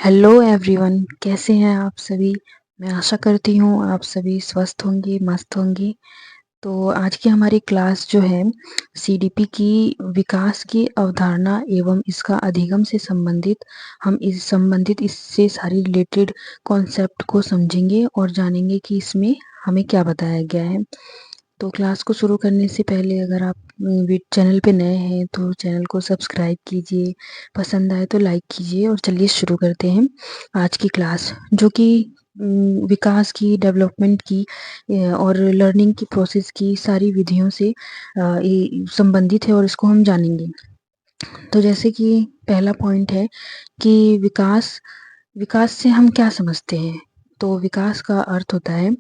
Hello everyone, कैसे हैं आप सभी। मैं आशा करती हूँ आप सभी स्वस्थ होंगे, मस्त होंगे। तो आज की हमारी क्लास जो है सीडीपी की विकास की अवधारणा एवं इसका अधिगम से संबंधित, हम इस संबंधित इससे सारी रिलेटेड कॉन्सेप्ट को समझेंगे और जानेंगे कि इसमें हमें क्या बताया गया है। तो क्लास को शुरू करने से पहले अगर आप चैनल पे नए हैं तो चैनल को सब्सक्राइब कीजिए, पसंद आए तो लाइक कीजिए। और चलिए शुरू करते हैं आज की क्लास, जो कि विकास की, डेवलपमेंट की और लर्निंग की प्रोसेस की सारी विधियों से ये संबंधित है और इसको हम जानेंगे। तो जैसे कि पहला पॉइंट है कि विकास विकास से हम क्या समझते हैं। तो विकास का अर्थ होता है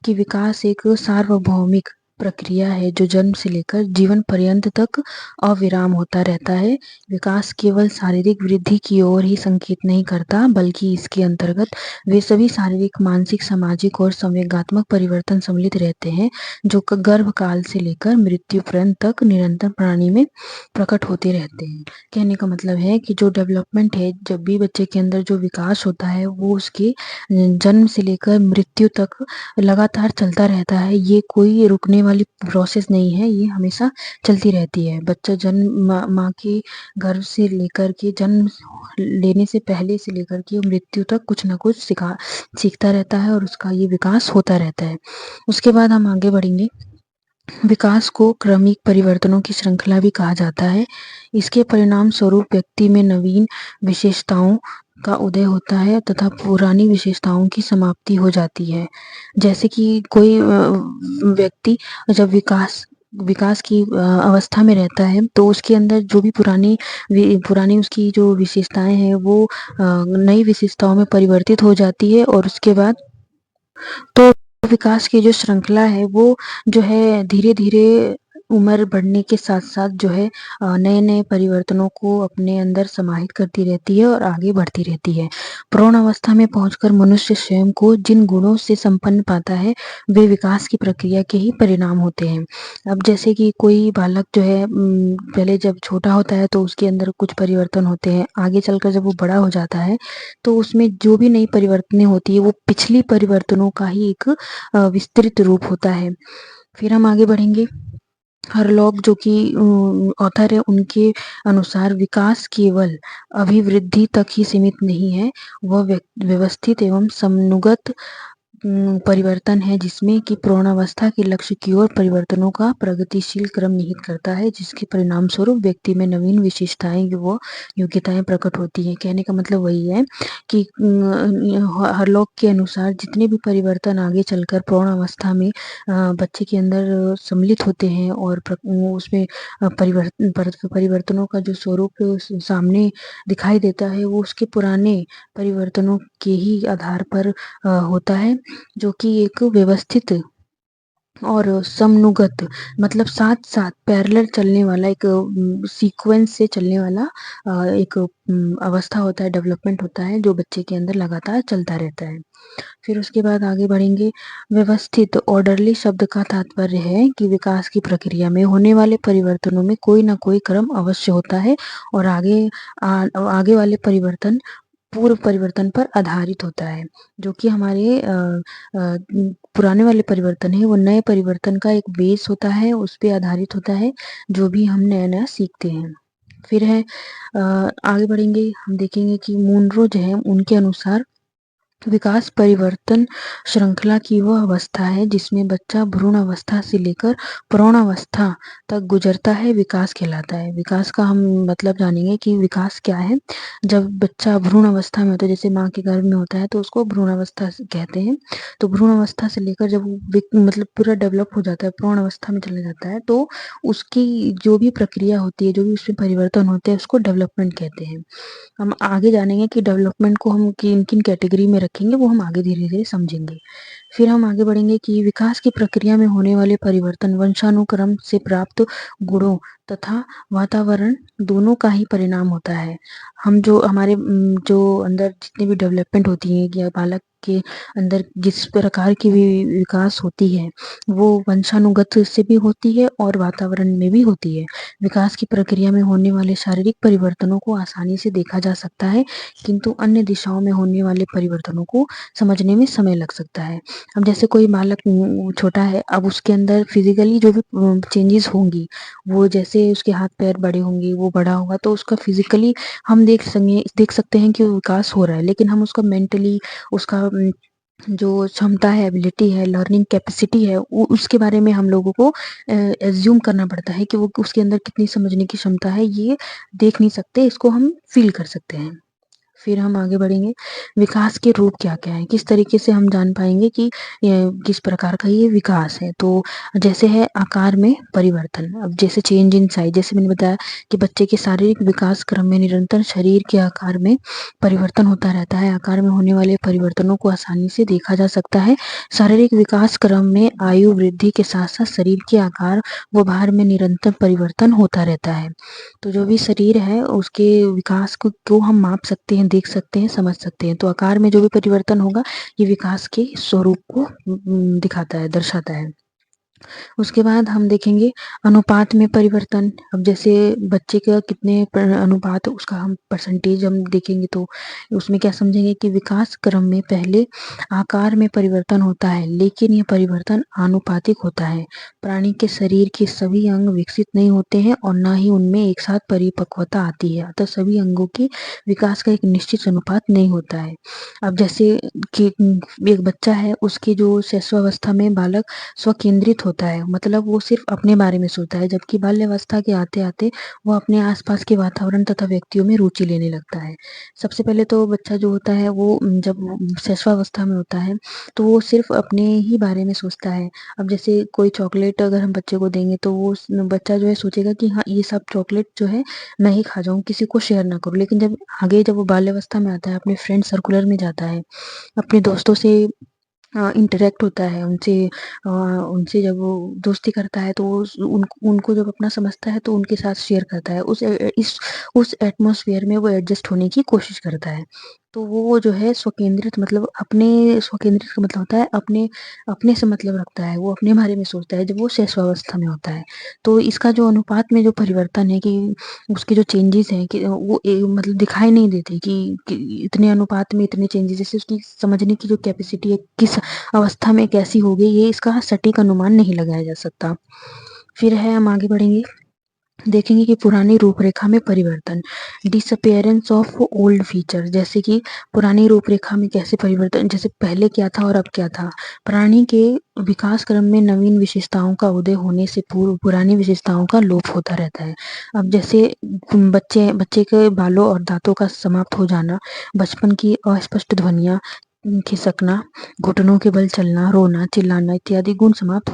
कि विकास एक सार्वभौमिक प्रक्रिया है जो जन्म से लेकर जीवन पर्यंत तक अविराम होता रहता है। विकास केवल शारीरिक वृद्धि की ओर ही संकेत नहीं करता, बल्कि इसके अंतर्गत वे सभी शारीरिक, मानसिक, सामाजिक और संवेगात्मक परिवर्तन सम्मिलित रहते हैं जो गर्भ काल से लेकर मृत्यु पर्यंत तक निरंतर प्रणाली में प्रकट होते रहते हैं। कहने का मतलब है कि जो डेवलपमेंट है, जब भी बच्चे के अंदर जो विकास होता है वो उसके जन्म से लेकर मृत्यु तक लगातार चलता रहता है। ये कोई रुकने वाली प्रोसेस नहीं है, ये हमेशा चलती रहती है। बच्चा जन्म माँ के गर्भ से लेकर के जन्म लेने से पहले से लेकर के मृत्यु तक कुछ ना कुछ सीखता रहता है और उसका ये विकास होता रहता है। उसके बाद हम आगे बढ़ेंगे। विकास को क्रमिक परिवर्तनों की श्रृंखला भी कहा जाता है। इसके परिणाम स्वरूप व्यक्ति में नवीन विशेषताओं का उदय होता है तथा पुरानी विशेषताओं की समाप्ति हो जाती है। जैसे कि कोई व्यक्ति जब विकास की अवस्था में रहता है तो उसके अंदर जो भी पुरानी उसकी जो विशेषताएं हैं वो नई विशेषताओं में परिवर्तित हो जाती है। और उसके बाद तो विकास की जो श्रृंखला है वो जो है धीरे धीरे उम्र बढ़ने के साथ साथ जो है नए नए परिवर्तनों को अपने अंदर समाहित करती रहती है और आगे बढ़ती रहती है। प्रौढ़ अवस्था में पहुंचकर मनुष्य स्वयं को जिन गुणों से संपन्न पाता है वे विकास की प्रक्रिया के ही परिणाम होते हैं। अब जैसे कि कोई बालक जो है पहले जब छोटा होता है तो उसके अंदर कुछ परिवर्तन होते हैं, आगे चलकर जब वो बड़ा हो जाता है तो उसमें जो भी नई परिवर्तनें होती है वो पिछली परिवर्तनों का ही एक विस्तृत रूप होता है। फिर हम आगे बढ़ेंगे। हरलॉग जो कि ऑथर है, उनके अनुसार विकास केवल अभिवृद्धि तक ही सीमित नहीं है, वह व्यवस्थित एवं समनुगत परिवर्तन है जिसमें कि प्रौढ़ावस्था के लक्ष्य की ओर परिवर्तनों का प्रगतिशील क्रम निहित करता है, जिसके परिणाम स्वरूप व्यक्ति में नवीन विशेषताएं व योग्यताएं प्रकट होती हैं। कहने का मतलब वही है कि हरलॉक के अनुसार जितने भी परिवर्तन आगे चलकर प्रौढ़ावस्था में बच्चे के अंदर सम्मिलित होते हैं और उसमें परिवर्तनों का जो स्वरूप सामने दिखाई देता है वो उसके पुराने परिवर्तनों के ही आधार पर होता है, जो कि एक व्यवस्थित और समनुगत, मतलब साथ साथ पैरेलल चलने वाला एक सीक्वेंस से चलने वाला एक अवस्था होता है, डेवलपमेंट होता है जो बच्चे के अंदर लगातार चलता रहता है। फिर उसके बाद आगे बढ़ेंगे। व्यवस्थित, ऑर्डरली शब्द का तात्पर्य है कि विकास की प्रक्रिया में होने वाले परिवर्तनों में कोई ना कोई क्रम अवश्य होता है और आगे वाले परिवर्तन पूर्व परिवर्तन पर आधारित होता है। जो कि हमारे पुराने वाले परिवर्तन है वो नए परिवर्तन का एक बेस होता है, उस पे आधारित होता है जो भी हम नया नया सीखते हैं। फिर है आगे बढ़ेंगे, हम देखेंगे कि मुनरो जो है उनके अनुसार विकास परिवर्तन श्रृंखला की वह अवस्था है जिसमें बच्चा भ्रूण अवस्था से लेकर प्रौढ़ अवस्था तक गुजरता है, विकास कहलाता है। विकास का हम मतलब जानेंगे कि विकास क्या है। जब बच्चा भ्रूण अवस्था में होता है, जैसे माँ के गर्भ में होता है तो उसको भ्रूण अवस्था कहते हैं। तो भ्रूण अवस्था से लेकर जब वो मतलब पूरा डेवलप हो जाता है, प्रौढ़ अवस्था में चला जाता है, तो उसकी जो भी प्रक्रिया होती है, जो भी उसमें परिवर्तन होते हैं, उसको डेवलपमेंट कहते हैं। हम आगे जानेंगे कि डेवलपमेंट को हम किन किन कैटेगरी में रखेंगे, वो हम आगे धीरे धीरे समझेंगे। फिर हम आगे बढ़ेंगे कि विकास की प्रक्रिया में होने वाले परिवर्तन वंशानुक्रम से प्राप्त गुणों तथा वातावरण दोनों का ही परिणाम होता है। हम जो हमारे जो अंदर जितनी भी डेवलपमेंट होती है, या बालक के अंदर जिस प्रकार की विकास होती है, वो वंशानुगत से भी होती है और वातावरण में भी होती है। विकास की प्रक्रिया में होने वाले शारीरिक परिवर्तनों को आसानी से देखा जा सकता है, किंतु अन्य दिशाओं में होने वाले परिवर्तनों को समझने में समय लग सकता है। अब जैसे कोई बालक छोटा है, अब उसके अंदर फिज़िकली जो भी चेंजेज़ होंगी, वो जैसे उसके हाथ-पैर बड़े होंगे, वो बड़ा होगा तो उसका फिज़िकली हम देख सकते हैं कि वो विकास हो रहा है, लेकिन हम उसका मेंटली उसका जो क्षमता है, एबिलिटी है, लर्निंग कैपेसिटी है, वो उसके बारे में हम लोगों को एज़्यूम करना पड़ता है कि वो उसके अंदर कितनी समझने की क्षमता है, ये देख नहीं सकते, इसको हम फ़ील कर सकते हैं। फिर हम आगे बढ़ेंगे, विकास के रूप क्या-क्या हैं? किस तरीके से हम जान पाएँगे कि किस प्रकार का ये विकास है? तो जैसे है आकार में परिवर्तन, अब जैसे चेंज इन साइज़, जैसे मैंने बताया कि बच्चे के शारीरिक विकास क्रम में निरंतर शरीर के आकार में परिवर्तन होता रहता है। आकार में होने वाले परिवर्तनों को आसानी से देखा जा सकता है। शारीरिक विकास क्रम में आयु वृद्धि के साथ-साथ शरीर के आकार व भार में निरंतर परिवर्तन होता रहता है। तो जो भी शरीर है उसके विकास को हम माप सकते हैं, देख सकते हैं, समझ सकते हैं। तो आकार में जो भी परिवर्तन होगा, ये विकास के स्वरूप को दिखाता है, दर्शाता है। उसके बाद हम देखेंगे अनुपात में परिवर्तन। अब जैसे बच्चे का कितने अनुपात उसका हम परसेंटेज हम देखेंगे तो उसमें क्या समझेंगे कि विकास क्रम में पहले आकार में परिवर्तन होता है, लेकिन ये परिवर्तन आनुपातिक होता है। प्राणी के शरीर के सभी अंग विकसित नहीं होते हैं और ना ही उनमें एक साथ परिपक्वता आती है, अतः सभी अंगों के विकास का एक निश्चित अनुपात नहीं होता है। अब जैसे कि एक बच्चा है, उसकी जो शैशवावस्था में बालक स्वकेंद्रित होता है, मतलब वो सिर्फ अपने बारे में सोचता है, जबकि बाल्यावस्था के आते-आते वो अपने आस-पास के वातावरण तथा व्यक्तियों में रुचि लेने लगता है। सबसे पहले तो बच्चा जो होता है वो जब शैशवावस्था में होता है, तो वो सिर्फ अपने ही बारे में सोचता है। अब जैसे कोई चॉकलेट अगर हम बच्चे को देंगे तो वो बच्चा जो है सोचेगा कि हाँ, ये सब चॉकलेट जो है मैं ही खा जाऊँ, किसी को शेयर ना करूँ। लेकिन जब वो बाल्यावस्था में आता है, अपने फ्रेंड सर्कुलर में जाता है, अपने दोस्तों से इंटरैक्ट होता है, उनसे जब वो दोस्ती करता है तो वो उनको जब अपना समझता है तो उनके साथ शेयर करता है। उस एटमॉस्फेयर में वो एडजस्ट होने की कोशिश करता है। तो वो जो है स्वकेंद्रित, मतलब अपने स्वकेंद्रित का मतलब होता है अपने अपने से मतलब रखता है, वो अपने बारे में सोचता है जब वो शैशवावस्था में होता है। तो इसका जो अनुपात में जो परिवर्तन है कि उसके जो चेंजेज़ हैं कि वो मतलब दिखाई नहीं देते कि इतने अनुपात में इतने चेंजेज़, जैसे उसकी समझने की जो कैपेसिटी है किस अवस्था में कैसी होगी, ये इसका सटीक अनुमान नहीं लगाया जा सकता। फिर है, हम आगे बढ़ेंगे, देखेंगे कि पुरानी रूपरेखा में परिवर्तन, डिसअपीयरेंस ऑफ ओल्ड फीचर, जैसे कि पुरानी रूपरेखा में कैसे परिवर्तन, जैसे पहले क्या था और अब क्या था। प्राणी के विकास क्रम में नवीन विशेषताओं का उदय होने से पूर्व पुरानी विशेषताओं का लोप होता रहता है। अब जैसे बच्चे बच्चे के बालों और दांतों का समाप्त हो जाना, बचपन की अस्पष्ट ध्वनियाँ, खिसकना, घुटनों के बल चलना, रोना, चिल्लाना इत्यादि गुण समाप्त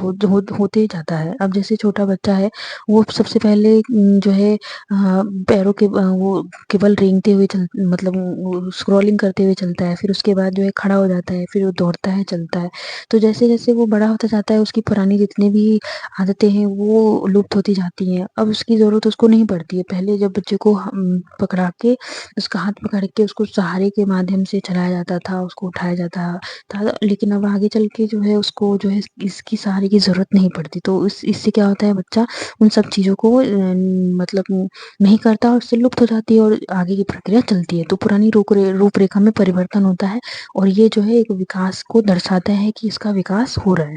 होते जाता है। अब जैसे छोटा बच्चा है, वो सबसे पहले जो है पैरों के वो केवल रेंगते हुए मतलब वो स्क्रॉलिंग करते हुए चलता है, फिर उसके बाद जो है खड़ा हो जाता है, फिर वो दौड़ता है, चलता है। तो जैसे-जैसे वो बड़ा होता जाता है, उसकी पुरानी जितनी भी आदतें हैं, वो लुप्त होती जाती हैं। अब उसकी ज़रूरत उसको नहीं पड़ती है। पहले जब बच्चे को हम पकड़ा के, उसका हाथ पकड़ के उसको सहारे के माध्यम से चलाया जाता था, उसको उठाया जाता था, लेकिन अब आगे चल के जो है उसको जो है इसकी सहारे की ज़रूरत नहीं पड़ती। तो इससे क्या होता है, बच्चा उन सब चीज़ों को मतलब नहीं करता और उससे लुप्त हो जाती है और आगे की प्रक्रिया चलती है। तो पुरानी रूपरेखा में परिवर्तन होता है और ये जो है एक विकास को दर्शाता है कि इसका विकास हो रहा है।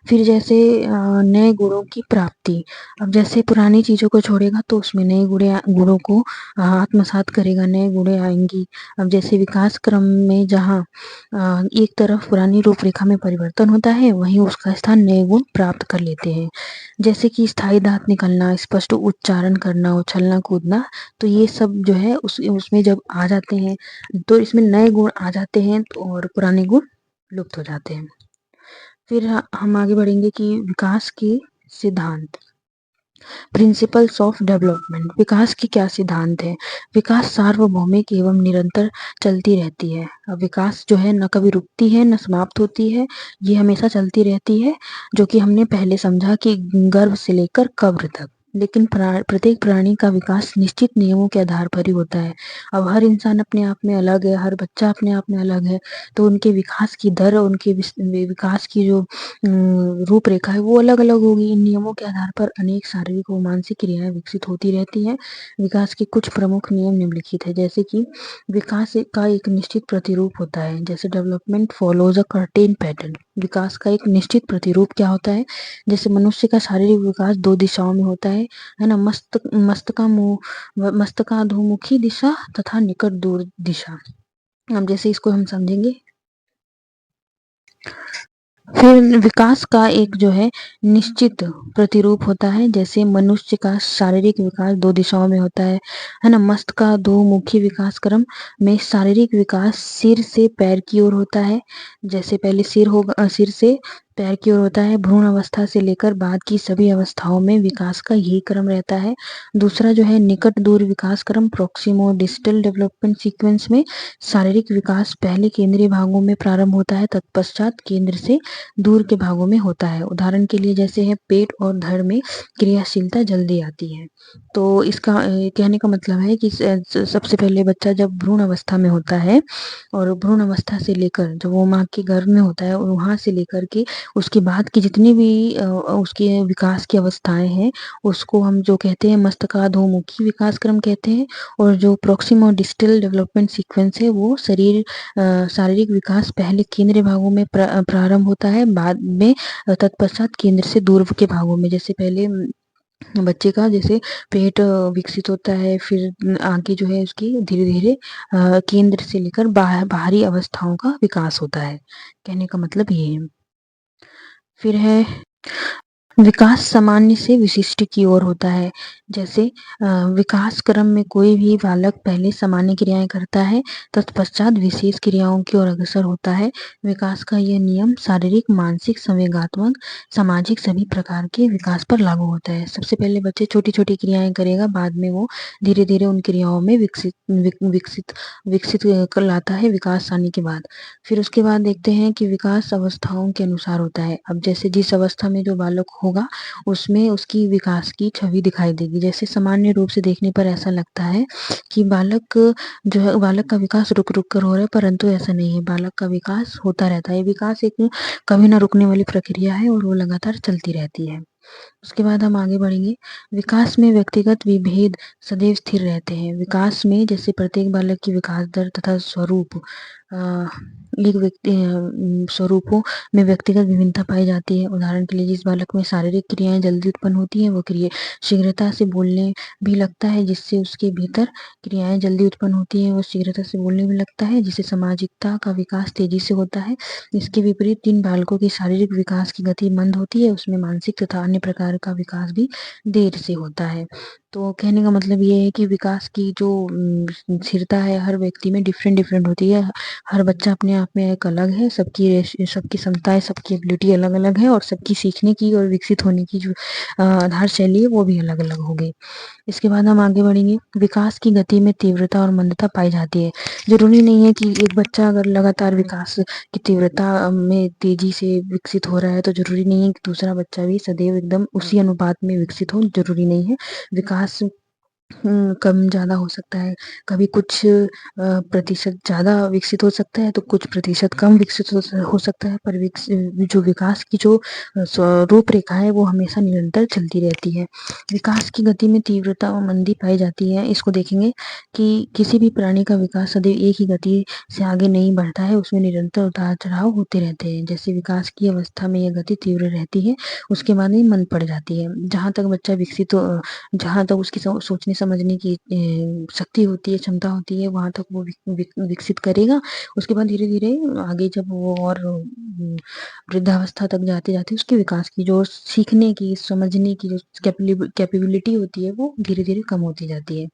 फिर जैसे नए गुणों की प्राप्ति, अब जैसे पुरानी चीज़ों को छोड़ेगा तो उसमें नए गुणों को आत्मसात करेगा, नए गुण आएँगी। अब जैसे विकास क्रम में जहाँ एक तरफ पुरानी रूपरेखा में परिवर्तन होता है, वहीं उसका स्थान नए गुण प्राप्त कर लेते हैं। जैसे कि स्थायी दाँत निकलना, स्पष्ट उच्चारण करना, उछलना-कूदना, तो ये सब जो है उसमें जब आ जाते हैं, तो इसमें नए गुण आ जाते हैं और पुराने गुण लुप्त हो जाते हैं। फिर हम आगे बढ़ेंगे कि विकास के सिद्धांत, प्रिंसिपल्स ऑफ डेवलपमेंट, विकास के क्या सिद्धांत हैं? विकास सार्वभौमिक एवं निरंतर चलती रहती है। अब विकास जो है न कभी रुकती है, न समाप्त होती है, ये हमेशा चलती रहती है, जो कि हमने पहले समझा कि गर्भ से लेकर कब्र तक। लेकिन प्रत्येक प्राणी का विकास निश्चित नियमों के आधार पर ही होता है। अब हर इंसान अपने आप में अलग है, हर बच्चा अपने आप में अलग है, तो उनके विकास की दर और उनके विकास की जो रूपरेखा है वो अलग-अलग होगी। इन नियमों के आधार पर अनेक शारीरिक व मानसिक क्रियाएँ विकसित होती रहती हैं। विकास के कुछ प्रमुख नियम निम्नलिखित है, जैसे कि विकास का एक निश्चित प्रतिरूप होता है, जैसे development follows a certain pattern. विकास का एक निश्चित प्रतिरूप क्या होता है? जैसे मनुष्य का शारीरिक विकास 2 दिशाओं में होता है ना? मस्तकाधोमुखी दिशा तथा निकट दूर दिशा। अब जैसे इसको हम समझेंगे, फिर विकास का एक जो है निश्चित प्रतिरूप होता है, जैसे मनुष्य का शारीरिक विकास 2 दिशाओं में होता है ना? मस्तकाधोमुखी विकास क्रम में शारीरिक विकास सिर से पैर की ओर होता है। जैसे पहले सिर से पैर की ओर होता है। भ्रूण अवस्था से लेकर बाद की सभी अवस्थाओं में विकास का यही क्रम रहता है। दूसरा जो है निकट दूर विकास क्रम, प्रोक्सिमो डिस्टल डेवलपमेंट सीक्वेंस में शारीरिक विकास पहले केंद्रीय भागों में प्रारंभ होता है, तत्पश्चात केंद्र से दूर के भागों में होता है। उदाहरण के लिए जैसे है पेट और धड़ में क्रियाशीलता जल्दी आती है। तो इसका कहने का मतलब है कि सबसे पहले बच्चा जब भ्रूण अवस्था में होता है और भ्रूण अवस्था से लेकर जब वो माँ के गर्भ में होता है और वहाँ से लेकर के उसके बाद की जितनी भी उसके विकास की अवस्थाएं हैं उसको हम जो कहते हैं मस्तकाधोमुखी विकास क्रम कहते हैं। और जो प्रोक्सिमो डिस्टल डेवलपमेंट सीक्वेंस है वो शारीरिक विकास पहले केंद्रीय भागों में प्रारंभ होता है, बाद में तत्पश्चात केंद्र से दूर के भागों में। जैसे पहले बच्चे का जैसे पेट विकसित होता है, फिर आगे जो है उसकी धीरे-धीरे केंद्र से लेकर बाहरी अवस्थाओं का विकास होता है। कहने का मतलब ये है। फिर है विकास सामान्य से विशिष्ट की ओर होता है। जैसे विकास क्रम में कोई भी बालक पहले सामान्य क्रियाएं करता है, तत्पश्चात विशेष क्रियाओं की ओर अग्रसर होता है। विकास का यह नियम शारीरिक, मानसिक, संवेगात्मक, सामाजिक सभी प्रकार के विकास पर लागू होता है। सबसे पहले बच्चे छोटी-छोटी क्रियाएं करेगा, बाद में वो धीरे-धीरे उन क्रियाओं में विकसित कर लाता है विकास आने के बाद। फिर उसके बाद देखते हैं कि विकास अवस्थाओं के अनुसार होता है। अब जैसे जिस अवस्था में जो बालक होगा उसमें उसकी विकास की छवि दिखाई देगी। जैसे सामान्य रूप से देखने पर ऐसा लगता है कि बालक का विकास रुक-रुक कर हो रहा है, परंतु ऐसा नहीं है। बालक का विकास होता रहता है। विकास एक कभी ना रुकने वाली प्रक्रिया है और वो लगातार चलती रहती है। उसके बाद हम आगे बढ़ेंगे। विकास में व्यक्तिगत विभेद सदैव स्थिर रहते हैं। विकास में जैसे प्रत्येक बालक की विकास दर तथा स्वरूप स्वरूपों में व्यक्तिगत विभिन्नता पाई जाती है। उदाहरण के लिए जिस बालक में शारीरिक क्रियाएं जल्दी उत्पन्न होती हैं वो क्रिया शीघ्रता से बोलने भी लगता है, जिससे उसके भीतर क्रियाएं जल्दी उत्पन्न होती है वो शीघ्रता से बोलने भी लगता है, जिससे सामाजिकता का विकास तेजी से होता है। इसके विपरीत जिन बालकों की शारीरिक विकास की गति मंद होती है उसमें मानसिक तथा अन्य प्रकार का विकास भी देर से होता है। तो कहने का मतलब ये है कि विकास की जो स्थिरता है हर व्यक्ति में डिफरेंट डिफरेंट होती है। हर बच्चा अपने आप में एक अलग है, सबकी क्षमताएं, सबकी एबिलिटी अलग अलग है और सबकी सीखने की और विकसित होने की जो आधार शैली है वो भी अलग अलग होगी। इसके बाद हम आगे बढ़ेंगे। विकास की गति में तीव्रता और मंदता पाई जाती है। जरूरी नहीं है कि एक बच्चा अगर लगातार विकास की तीव्रता में तेजी से विकसित हो रहा है तो जरूरी नहीं है कि दूसरा बच्चा भी सदैव एकदम उसी अनुपात में विकसित हो, जरूरी नहीं है। विकास कम ज़्यादा हो सकता है। कभी कुछ प्रतिशत ज़्यादा विकसित हो सकता है तो कुछ प्रतिशत कम विकसित हो सकता है, पर जो विकास की जो रूपरेखा है वो हमेशा निरंतर चलती रहती है। विकास की गति में तीव्रता और मंदी पाई जाती है। इसको देखेंगे कि किसी भी प्राणी का विकास सदैव एक ही गति से आगे नहीं बढ़ता है, उसमें निरंतर उतार-चढ़ाव होते रहते हैं। जैसे विकास की अवस्था में यह गति तीव्र रहती है, उसके बाद में मंद पड़ जाती है। जहाँ तक उसकी सोचने समझने की शक्ति होती है, क्षमता होती है, वहाँ तक वो विकसित करेगा। उसके बाद धीरे-धीरे आगे जब वो और वृद्धावस्था तक जाते-जाते उसके विकास की जो सीखने की, समझने की जो कैपेबिलिटी होती है वो धीरे-धीरे कम होती जाती है।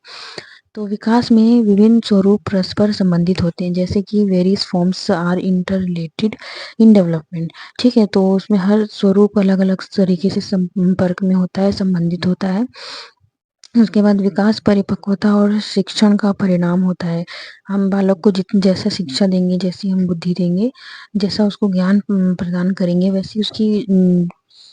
तो विकास में विभिन्न स्वरूप परस्पर संबंधित होते हैं, जैसे कि various forms are interrelated in development. ठीक है, तो उसमें हर स्वरूप अलग-अलग तरीके से संपर्क में होता है, संबंधित होता है। उसके बाद विकास परिपक्वता और शिक्षण का परिणाम होता है। हम बालक को जैसा शिक्षा देंगे, जैसी हम बुद्धि देंगे, जैसा उसको ज्ञान प्रदान करेंगे, वैसी उसकी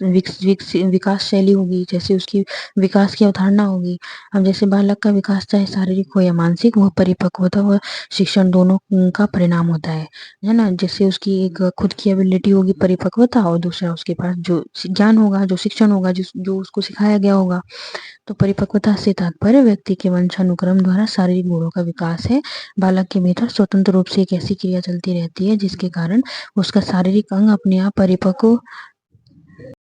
विकास शैली होगी, जैसे उसकी विकास की अवधारणा होगी। अब जैसे बालक का विकास चाहे शारीरिक हो या मानसिक, वह परिपक्वता व शिक्षण दोनों का परिणाम होता है ना? जैसे उसकी एक खुद की एबिलिटी होगी परिपक्वता, और दूसरा उसके पास जो ज्ञान होगा, जो शिक्षण होगा, जो उसको सिखाया गया होगा। तो परिपक्वता से तात्पर्य व्यक्ति के वंशानुक्रम द्वारा शारीरिक गुणों का विकास है। बालक के भीतर स्वतंत्र रूप से एक ऐसी क्रिया चलती रहती है जिसके कारण उसका शारीरिक अंग अपने आप परिपक्व।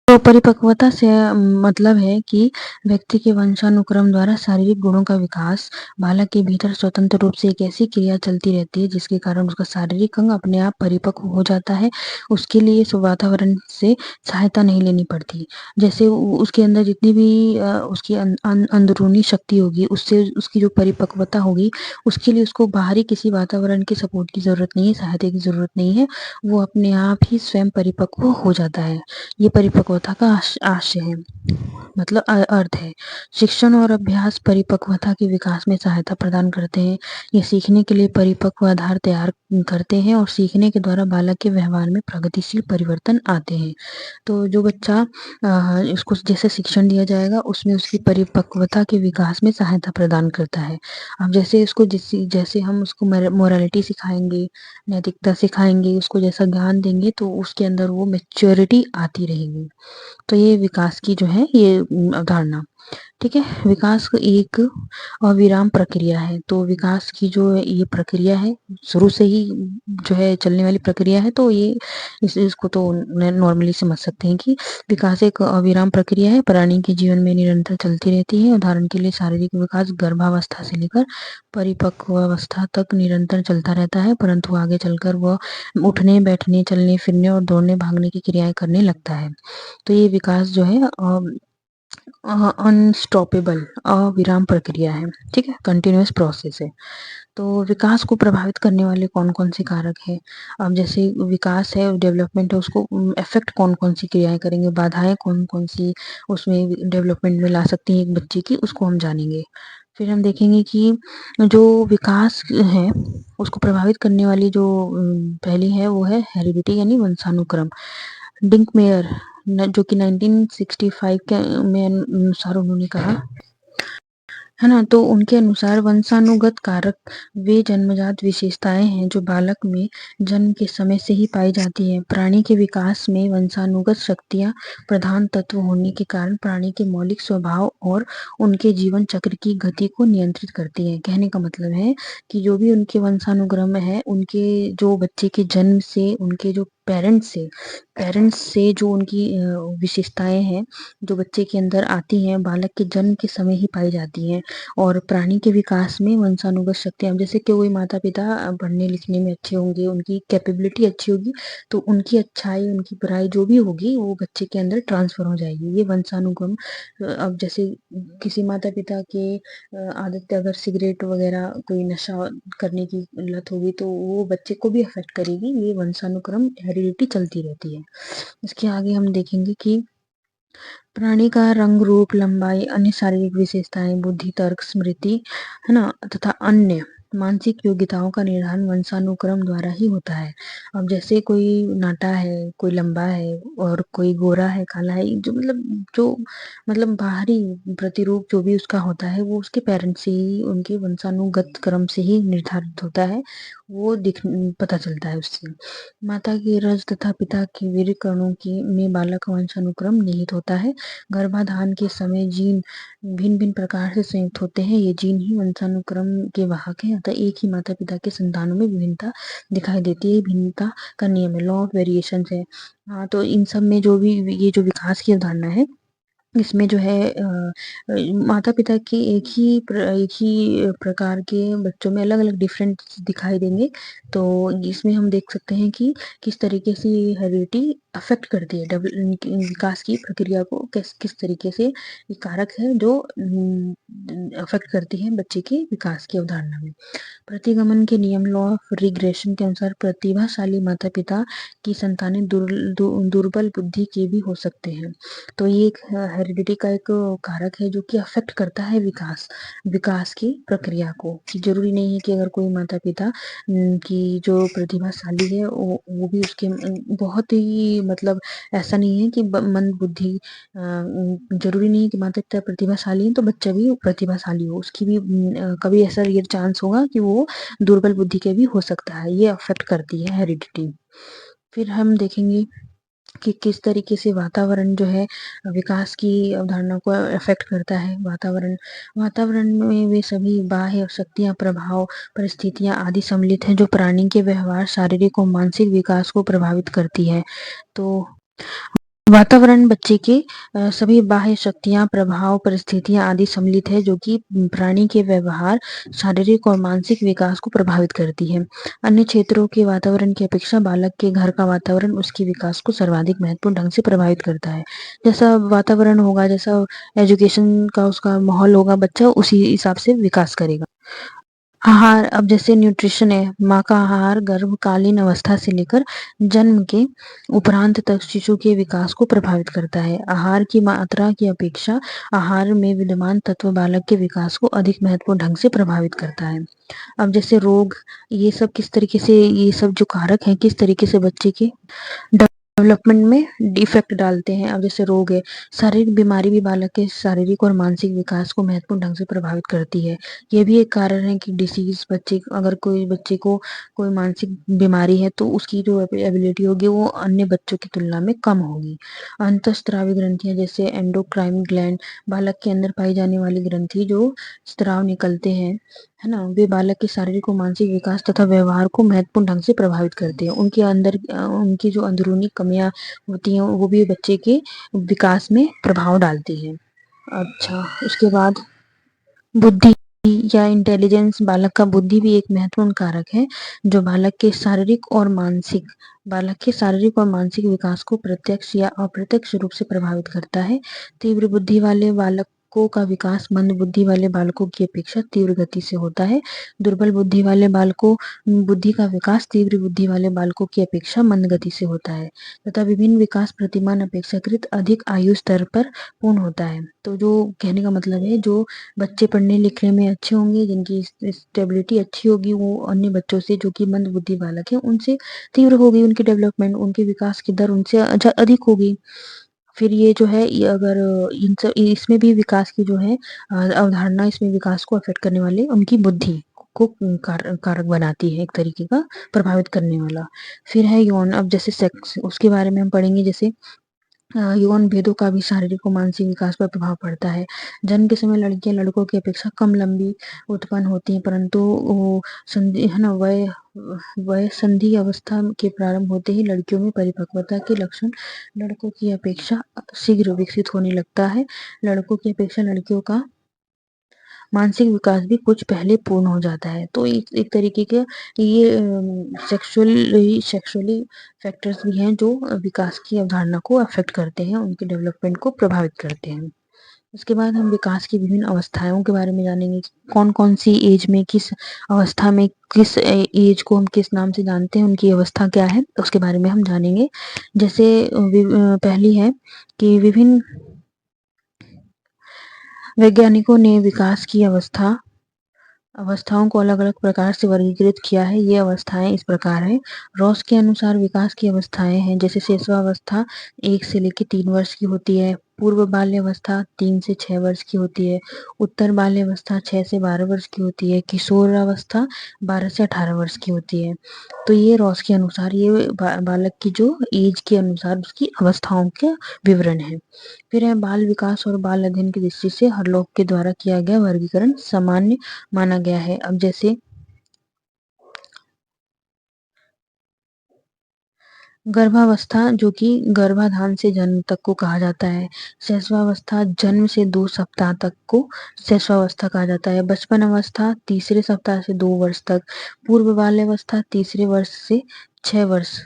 तो परिपक्वता से मतलब है कि व्यक्ति के वंशानुक्रम द्वारा शारीरिक गुणों का विकास। बालक के भीतर स्वतंत्र रूप से एक ऐसी क्रिया चलती रहती है जिसके कारण उसका शारीरिक अंग अपने आप परिपक्व हो जाता है। उसके लिए वातावरण से सहायता नहीं लेनी पड़ती। जैसे उसके अंदर जितनी भी उसकी अंदरूनी शक्ति होगी, उससे उसकी जो परिपक्वता होगी, उसके लिए उसको बाहरी किसी वातावरण के सपोर्ट की जरूरत नहीं है, सहायता की जरूरत नहीं है। वो अपने आप ही स्वयं परिपक्व हो जाता है। ये परिपक्वता का आशय है, मतलब अर्थ है। शिक्षण और अभ्यास परिपक्वता के विकास में सहायता प्रदान करते हैं। ये सीखने के लिए परिपक्व आधार तैयार करते हैं और सीखने के द्वारा बालक के व्यवहार में प्रगतिशील परिवर्तन आते हैं। तो जो बच्चा इसको जैसे शिक्षण दिया जाएगा, उसमें उसकी परिपक्वता के विकास में सहायता प्रदान करता है। अब जैसे इसको जैसे हम उसको मोरालिटी सिखाएंगे, नैतिकता सिखाएंगे, उसको जैसा ज्ञान देंगे, तो उसके अंदर वो मैच्योरिटी आती रहेगी। तो ये विकास की जो है ये अवधारणा, ठीक है। विकास एक अविराम प्रक्रिया है। तो विकास की जो ये प्रक्रिया है, शुरू से ही जो है चलने वाली प्रक्रिया है। तो ये इसको तो नॉर्मली समझ सकते हैं कि विकास एक अविराम प्रक्रिया है, प्राणी के जीवन में निरंतर चलती रहती है। उदाहरण के लिए शारीरिक विकास गर्भावस्था से लेकर परिपक्वावस्था तक निरंतर चलता रहता है, परंतु आगे चलकर वह उठने, बैठने, चलने, फिरने और दौड़ने, भागने की क्रियाएं करने लगता है। तो ये विकास जो है अनस्टॉपेबल, अविराम प्रक्रिया है, ठीक है, कंटिन्यूअस प्रोसेस है। तो विकास को प्रभावित करने वाले कौन कौन से कारक हैं? अब जैसे विकास है, डेवलपमेंट है, उसको इफेक्ट कौन कौन सी क्रियाएं करेंगे, बाधाएं कौन कौन सी उसमें डेवलपमेंट में ला सकती हैं एक बच्चे की, उसको हम जानेंगे। फिर हम देखेंगे कि जो विकास है उसको प्रभावित करने वाली जो पहली है वो है हेरिडिटी, यानी वंशानुक्रम। डिंकमेयर जो कि 1965 के में अनुसार उन्होंने कहा, है ना? तो उनके अनुसार वंशानुगत कारक वे जन्मजात विशेषताएं हैं जो बालक में जन्म के समय से ही पाई जाती है। प्राणी के विकास में वंशानुगत शक्तियां प्रधान तत्व होने के कारण प्राणी के मौलिक स्वभाव और उनके जीवन चक्र की गति को नियंत्रित करती है। कहने का मतलब है कि जो भी उनके वंशानुक्रम है, उनके जो बच्चे के जन्म से, उनके जो पेरेंट्स से जो उनकी विशेषताएं हैं जो बच्चे के अंदर आती हैं, बालक के जन्म के समय ही पाई जाती हैं। और प्राणी के विकास में वंशानुगत शक्तियां, जैसे कि कोई माता पिता पढ़ने लिखने में अच्छे होंगे, उनकी कैपेबिलिटी अच्छी होगी, तो उनकी अच्छाई, उनकी बुराई जो भी होगी वो बच्चे के अंदर ट्रांसफर हो जाएगी। ये वंशानुगम। अब जैसे किसी माता पिता के आदत अगर सिगरेट वगैरह कोई नशा करने की लत होगी, तो वो बच्चे को भी अफेक्ट करेगी। ये वंशानुक्रम हेरिडिटी चलती रहती है। इसके आगे हम देखेंगे कि प्राणी का रंग, रूप, लंबाई, अन्य शारीरिक विशेषताएं, बुद्धि, तर्क, स्मृति, है ना, तथा अन्य मानसिक योग्यताओं का निर्धारण वंशानुक्रम द्वारा ही होता है। अब जैसे कोई नाटा है, कोई लंबा है, और कोई गोरा है, काला है, जो मतलब बाहरी प्रतिरूप जो भी उसका होता है, वो उसके पेरेंट्स से ही, उनके वंशानुगत क्रम से ही निर्धारित होता है। वो पता चलता है उससे। माता के रज तथा पिता के वीर्य कणों की में बालक का वंशानुक्रम निहित होता है। गर्भाधान के समय जीन भिन्न भिन्न प्रकार से संयुक्त होते हैं। ये जीन ही वंशानुक्रम के वाहक हैं, अतः एक ही माता पिता के संतानों में विभिन्नता दिखाई देती है। भिन्नता का नियम है, लॉ ऑफ वेरिएशन है। हाँ, तो इन सब में जो भी ये जो विकास की अवधारणा है, इसमें जो है माता पिता के एक ही प्रकार के बच्चों में अलग अलग डिफरेंट दिखाई देंगे। तो इसमें हम देख सकते हैं कि किस तरीके से हेरिडिटी अफेक्ट करती है विकास की प्रक्रिया को, किस तरीके से ये कारक है जो अफेक्ट करती है बच्चे के विकास की अवधारणा में। प्रतिगमन के नियम, लॉ ऑफ रिग्रेशन के अनुसार प्रतिभाशाली माता पिता की संतानें दुर्बल बुद्धि के भी हो सकते हैं। तो ये एक हेरिडिटी का एक कारक है जो कि अफेक्ट करता है विकास की प्रक्रिया को। कि जरूरी नहीं है कि अगर कोई माता पिता की जो प्रतिभाशाली है वो भी उसके बहुत ही मतलब ऐसा नहीं है कि मंद बुद्धि जरूरी नहीं है कि माता पिता प्रतिभाशाली हैं तो बच्चा भी प्रतिभाशाली हो, उसकी भी कभी ऐसा रियल चांस होगा कि वो दुर्बल बुद्धि के भी हो सकता है। ये अफेक्ट करती है हेरिडिटी। फिर हम देखेंगे कि किस तरीके से वातावरण जो है विकास की अवधारणा को अफेक्ट करता है। वातावरण वातावरण में वे सभी बाह्य शक्तियां, प्रभाव, परिस्थितियां आदि सम्मिलित हैं जो प्राणी के व्यवहार, शारीरिक और मानसिक विकास को प्रभावित करती है। तो वातावरण बच्चे के सभी बाह्य शक्तियां, प्रभाव, परिस्थितियां आदि सम्मिलित है जो कि प्राणी के व्यवहार, शारीरिक और मानसिक विकास को प्रभावित करती है। अन्य क्षेत्रों के वातावरण की अपेक्षा बालक के घर का वातावरण उसके विकास को सर्वाधिक महत्वपूर्ण ढंग से प्रभावित करता है। जैसा वातावरण होगा, जैसा एजुकेशन का उसका माहौल होगा, बच्चा उसी हिसाब से विकास करेगा। आहार, अब जैसे न्यूट्रिशन है, माँ का आहार गर्भकालीन अवस्था से लेकर जन्म के उपरांत तक शिशु के विकास को प्रभावित करता है। आहार की मात्रा की अपेक्षा आहार में विद्यमान तत्व बालक के विकास को अधिक महत्वपूर्ण ढंग से प्रभावित करता है। अब जैसे रोग, ये सब किस तरीके से, ये सब जो कारक हैं किस तरीके से बच्चे के डेवलपमेंट में डिफेक्ट डालते हैं। अब जैसे रोग है, शारीरिक बीमारी भी बालक के शारीरिक और मानसिक विकास को महत्वपूर्ण ढंग से प्रभावित करती है। ये भी एक कारण है कि डिसीज बच्चे, अगर कोई बच्चे को कोई मानसिक बीमारी है तो उसकी जो एबिलिटी होगी वो अन्य बच्चों की तुलना में कम होगी। अंतःस्रावी ग्रंथियां जैसे एंडोक्राइन ग्लैंड, बालक के अंदर पाई जाने वाली ग्रंथि जो स्राव निकलते हैं, है ना, वे बालक के शारीरिक और मानसिक विकास तथा व्यवहार को महत्वपूर्ण ढंग से प्रभावित करते हैं। उनके अंदर उनकी जो अंदरूनी कमियां होती हैं वो भी बच्चे के विकास में प्रभाव डालती हैं। अच्छा, उसके बाद बुद्धि या इंटेलिजेंस, बालक का बुद्धि भी एक महत्वपूर्ण कारक है जो बालक के शारीरिक और मानसिक विकास को प्रत्यक्ष या अप्रत्यक्ष रूप से प्रभावित करता है। तीव्र बुद्धि वाले बालकों का विकास मंद बुद्धि वाले बालकों की अपेक्षा तीव्र गति से होता है। दुर्बल बुद्धि वाले बालकों बुद्धि का विकास तीव्र बुद्धि वाले बालकों की अपेक्षा मंद गति से होता है तथा विभिन्न विकास प्रतिमान अपेक्षाकृत अधिक आयु स्तर पर पूर्ण होता है। तो जो कहने का मतलब है, जो बच्चे पढ़ने लिखने में अच्छे होंगे, जिनकी स्टेबिलिटी अच्छी होगी, वो अन्य बच्चों से जो कि मंद बुद्धि बालक है उनसे तीव्र होगी, उनकी डेवलपमेंट, उनके विकास की दर उनसे अधिक होगी। फिर ये जो है, ये अगर इन सब इसमें भी विकास की जो है अवधारणा, इसमें विकास को अफेक्ट करने वाले उनकी बुद्धि को कारक बनाती है, एक तरीके का प्रभावित करने वाला। फिर है यौन, अब जैसे सेक्स, उसके बारे में हम पढ़ेंगे। जैसे यौन भेदों का भी शारीरिक और मानसिक विकास पर प्रभाव पड़ता है। जन्म के समय लड़कियां लड़कों की अपेक्षा कम लंबी उत्पन्न होती हैं, परंतु वो संधि, है ना, वय संधि अवस्था के प्रारंभ होते ही लड़कियों में परिपक्वता के लक्षण लड़कों की अपेक्षा शीघ्र विकसित होने लगता है। लड़कों की अपेक्षा लड़कियों का मानसिक विकास भी कुछ पहले पूर्ण हो जाता है। तो एक तरीके के ये सेक्सुअली फैक्टर्स भी हैं जो विकास की अवधारणा को अफेक्ट करते हैं, उनके डेवलपमेंट को प्रभावित करते हैं। उसके बाद हम विकास की विभिन्न अवस्थाओं के बारे में जानेंगे। कौन कौन सी एज में, किस अवस्था में, किस एज को हम किस नाम से जानते हैं, उनकी अवस्था क्या है, उसके बारे में हम जानेंगे। जैसे पहली है कि विभिन्न वैज्ञानिकों ने विकास की अवस्थाओं को अलग अलग प्रकार से वर्गीकृत किया है। ये अवस्थाएं इस प्रकार है। रॉस के अनुसार विकास की अवस्थाएं हैं जैसे शिशुअवस्था 1 से लेकर 3 वर्ष की होती है, पूर्व बाल्यावस्था 3 से 6 वर्ष की होती है, उत्तर बाल्यावस्था 6 से 12 वर्ष की होती है, किशोरावस्था 12 से 18 वर्ष की होती है। तो ये रॉस के अनुसार ये बालक की जो एज के अनुसार उसकी अवस्थाओं के विवरण है। फिर है बाल विकास और बाल अध्ययन की दृष्टि से हरलोग के द्वारा किया गया वर्गीकरण सामान्य माना गया है। अब जैसे गर्भावस्था जो कि गर्भाधान से जन्म तक को कहा जाता है। शैशवावस्था जन्म से 2 सप्ताह तक को शैशवावस्था कहा जाता है। बचपन अवस्था तीसरे सप्ताह से 2 वर्ष तक। पूर्व बाल्यावस्था तीसरे वर्ष से 6 वर्ष।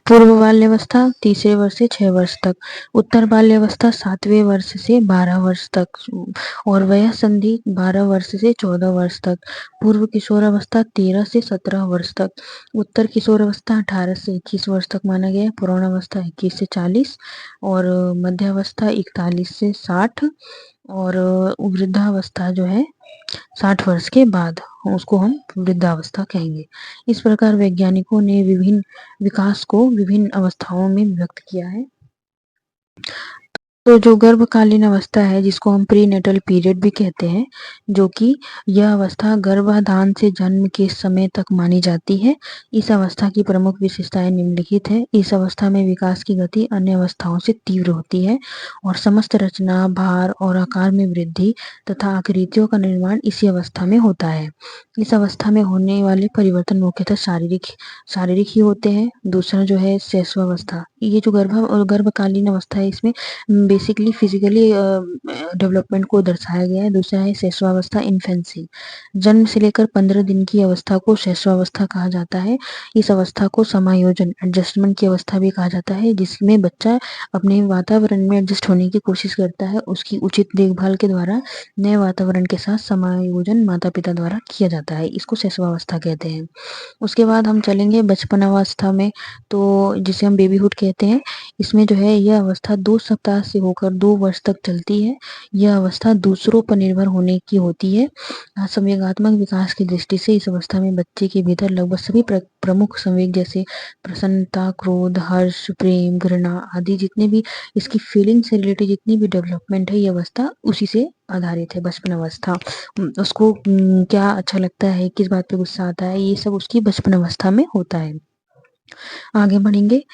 पूर्व बाल्यावस्था तीसरे वर्ष से 6 वर्ष तक। उत्तर बाल्यावस्था 7वें वर्ष से 12 वर्ष तक और वयः संधि 12 वर्ष से 14 वर्ष तक। पूर्व किशोरावस्था 13 से 17 वर्ष तक। उत्तर किशोरावस्था 18 से 21 वर्ष तक माना गया है। प्रौढ़ावस्था 21 से 40 और मध्यावस्था 41 से 60 और वृद्धावस्था जो है 60 वर्ष के बाद, उसको हम वृद्धावस्था कहेंगे। इस प्रकार वैज्ञानिकों ने विभिन्न विकास को विभिन्न अवस्थाओं में व्यक्त किया है। तो जो गर्भकालीन अवस्था है, जिसको हम प्रीनेटल पीरियड भी कहते हैं, जो कि यह अवस्था गर्भाधान से जन्म के समय तक मानी जाती है। इस अवस्था की प्रमुख विशेषताएं निम्नलिखित है। इस अवस्था में विकास की गति अन्य अवस्थाओं से तीव्र होती है और समस्त रचना, भार और आकार में वृद्धि तथा आकृतियों का निर्माण इसी अवस्था में होता है। इस अवस्था में होने वाले परिवर्तन मुख्यतः शारीरिक ही होते हैं। दूसरा जो है शैशवावस्था, ये जो गर्भकालीन अवस्था है, इसमें बेसिकली फिजिकली डेवलपमेंट को दर्शाया गया है। दूसरा है शैशवावस्था, इन्फेंसी। जन्म से लेकर 15 दिन की अवस्था को शैशवावस्था कहा जाता है। इस अवस्था को समायोजन, एडजस्टमेंट की अवस्था भी कहा जाता है, जिसमें बच्चा अपने वातावरण में एडजस्ट होने की कोशिश करता है। उसकी उचित देखभाल के द्वारा नए वातावरण के साथ समायोजन माता पिता द्वारा किया जाता है। इसको शैशवावस्था कहते हैं। उसके बाद हम चलेंगे बचपनावस्था में, तो जिसे हम बेबीहुड कहते हैं। इसमें जो है यह अवस्था 2 सप्ताह से होकर 2 वर्ष तक चलती है। यह अवस्था दूसरों पर निर्भर होने की होती है। संवेगात्मक विकास की दृष्टि से इस अवस्था में बच्चे के भीतर लगभग सभी प्रमुख संवेग जैसे प्रसन्नता, क्रोध, हर्ष, प्रेम, घृणा आदि जितने भी इसकी फीलिंग से रिलेटेड जितनी भी डेवलपमेंट है, ये अवस्था उसी से आधारित है, बचपन अवस्था। उसको क्या अच्छा लगता है, किस बात पे गुस्सा आता है, ये सब उसकी बचपन अवस्था में होता है। आगे बढ़ेंगे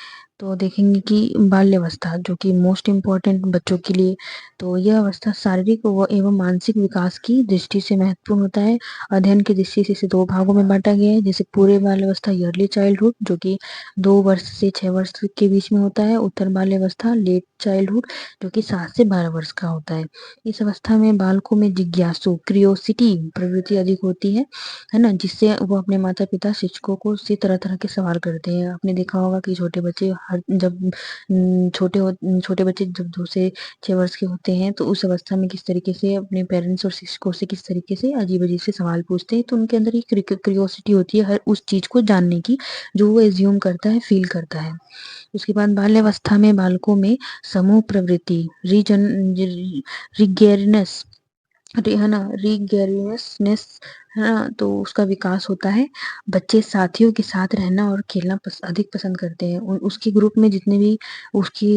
तो देखेंगे कि बाल्यावस्था, जो कि मोस्ट इम्पॉर्टेंट बच्चों के लिए, तो यह अवस्था शारीरिक एवं मानसिक विकास की दृष्टि से महत्वपूर्ण होता है। अध्ययन की दृष्टि से इसे 2 भागों में बांटा गया है। जैसे पूर्व बाल्यावस्था, अर्ली चाइल्डहुड, जो कि 2 वर्ष से 6 वर्ष के बीच में होता है। उत्तर बाल्यावस्था, लेट चाइल्डहुड, जो कि 7 से 12 वर्ष का होता है। इस अवस्था में बालकों में जिज्ञासु, क्रियोसिटी प्रवृत्ति अधिक होती है ना, जिससे वो अपने माता पिता शिक्षकों को से तरह तरह के सवाल करते हैं। आपने देखा होगा कि छोटे बच्चे छोटे बच्चे जब 2 से 6 वर्ष के होते हैं, तो उस अवस्था में किस तरीके से अपने पेरेंट्स और शिक्षकों से किस तरीके से अजीब अजीब से सवाल पूछते हैं। तो उनके अंदर एक क्रियोसिटी होती है हर उस चीज को जानने की, जो वो एज्यूम करता है, फील करता है। उसके बाद बाल्यावस्था में बालकों में समूह प्रवृत्ति, रिगेरनेस, है ना, रिगेरियसनेस, है ना, तो उसका विकास होता है। बच्चे साथियों के साथ रहना और खेलना अधिक पसंद करते हैं। उसके ग्रुप में जितने भी उसकी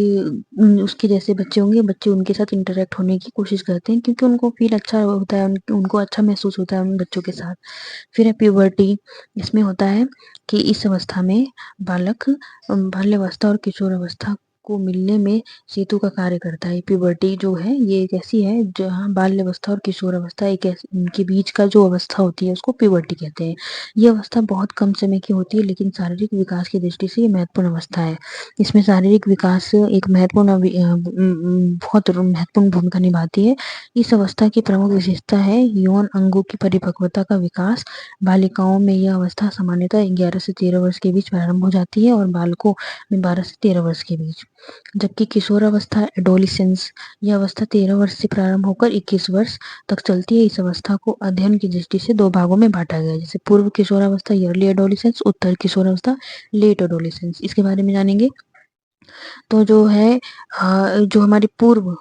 उसके जैसे बच्चे होंगे, बच्चे उनके साथ इंटरेक्ट होने की कोशिश करते हैं, क्योंकि उनको फील अच्छा होता है, उनको अच्छा महसूस होता है उन बच्चों के साथ। फिर है प्यूबर्टी। इसमें होता है कि इस अवस्था में बालक बाल्यावस्था और किशोरावस्था को मिलने में सेतु का कार्य करता है। प्यूबर्टी जो है, ये एक ऐसी है जहाँ बाल्यावस्था और किशोरावस्था एक इनके बीच का जो अवस्था होती है, उसको प्यूबर्टी कहते हैं। ये अवस्था बहुत कम समय की होती है, लेकिन शारीरिक विकास की दृष्टि से ये महत्वपूर्ण अवस्था है। इसमें शारीरिक विकास एक बहुत महत्वपूर्ण भूमिका निभाती है। इस अवस्था की प्रमुख विशेषता है यौन अंगों की परिपक्वता का विकास। बालिकाओं में यह अवस्था सामान्यतः 11 से 13 वर्ष के बीच प्रारंभ हो जाती है और बालकों में 12 से 13 वर्ष के बीच। जबकि किशोरावस्था, एडोलिसेंस, यह अवस्था 13 वर्ष से प्रारंभ होकर 21 वर्ष तक चलती है। इस अवस्था को अध्ययन की दृष्टि से 2 भागों में बांटा गया है। जैसे पूर्व किशोरावस्था, अर्ली एडोलिसेंस, उत्तर किशोरावस्था, लेट एडोलिसेंस। इसके बारे में जानेंगे। तो जो है जो हमारी पूर्व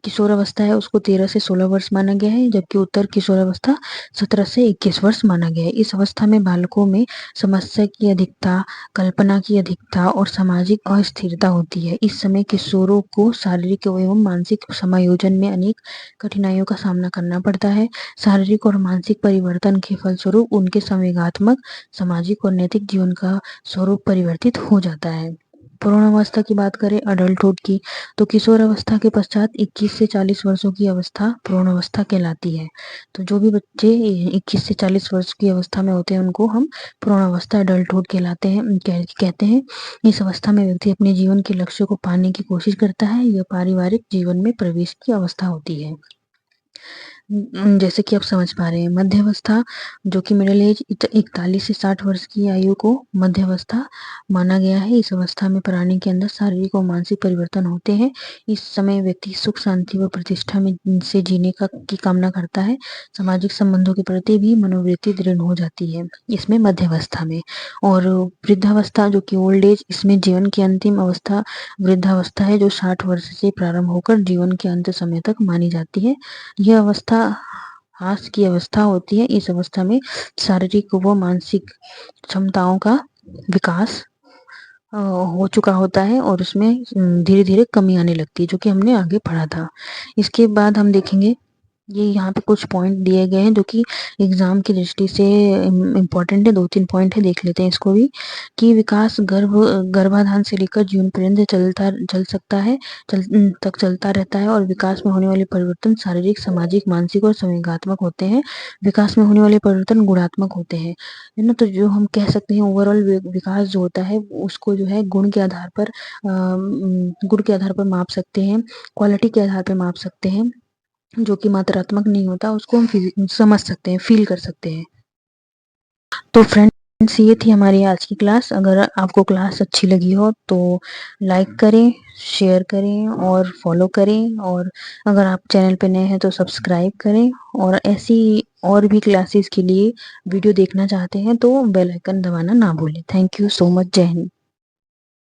किशोरावस्था है, उसको 13 से 16 वर्ष माना गया है, जबकि उत्तर किशोरावस्था 17 से 21 वर्ष माना गया है। इस अवस्था में बालकों में समस्या की अधिकता, कल्पना की अधिकता और सामाजिक अस्थिरता होती है। इस समय किशोरों को शारीरिक एवं मानसिक समायोजन में अनेक कठिनाइयों का सामना करना पड़ता है। शारीरिक और मानसिक परिवर्तन के फलस्वरूप उनके संवेगात्मक, सामाजिक और नैतिक जीवन का स्वरूप परिवर्तित हो जाता है। पूर्णावस्था की बात करें, अडल्टहुड की, तो किशोर अवस्था के पश्चात 21 से 40 वर्षों की अवस्था पूर्णावस्था कहलाती है। तो जो भी बच्चे 21 से 40 वर्ष की अवस्था में होते हैं, उनको हम पूर्णावस्था, अडल्टहुड कहते हैं। इस अवस्था में व्यक्ति अपने जीवन के लक्ष्य को पाने की कोशिश करता है। यह पारिवारिक जीवन में प्रवेश की अवस्था होती है। जैसे कि आप समझ पा रहे हैं, मध्यावस्था जो कि मिडिल एज 41 से 60 वर्ष की आयु को मध्यावस्था माना गया है। इस अवस्था में प्राणी के अंदर शारीरिक और मानसिक परिवर्तन होते हैं। इस समय व्यक्ति सुख शांति व प्रतिष्ठा में से जीने की कामना करता है। सामाजिक संबंधों के प्रति भी मनोवृत्ति दृढ़ हो जाती है इसमें, मध्यावस्था में। और वृद्धावस्था जो कि ओल्ड एज, इसमें जीवन की अंतिम अवस्था वृद्धावस्था है, जो 60 वर्ष से प्रारंभ होकर जीवन के अंत समय तक मानी जाती है। यह अवस्था हास की अवस्था होती है। इस अवस्था में शारीरिक व मानसिक क्षमताओं का विकास हो चुका होता है और उसमें धीरे धीरे कमी आने लगती है, जो कि हमने आगे पढ़ा था। इसके बाद हम देखेंगे, ये यहाँ पे कुछ पॉइंट दिए गए हैं जो कि एग्जाम की दृष्टि से इम्पोर्टेंट है। 2-3 पॉइंट है, देख लेते हैं इसको भी। कि विकास गर्भाधान से लेकर जीवन पर्यंत चल सकता है, चलता रहता है। और विकास में होने वाले परिवर्तन शारीरिक, सामाजिक, मानसिक और संवेगात्मक होते हैं। विकास में होने वाले परिवर्तन गुणात्मक होते हैं, है ना। तो जो हम कह सकते हैं ओवरऑल विकास जो होता है उसको जो है गुण के आधार पर माप सकते हैं, क्वालिटी के आधार पर माप सकते हैं। जो कि मात्रात्मक नहीं होता, उसको हम समझ सकते हैं, फील कर सकते हैं। तो फ्रेंड्स, ये थी हमारी आज की क्लास। अगर आपको क्लास अच्छी लगी हो तो लाइक करें, शेयर करें और फॉलो करें। और अगर आप चैनल पे नए हैं तो सब्सक्राइब करें। और ऐसी और भी क्लासेस के लिए वीडियो देखना चाहते हैं तो बेल आइकन दबाना ना भूलें। Thank you so much. जय हिंद।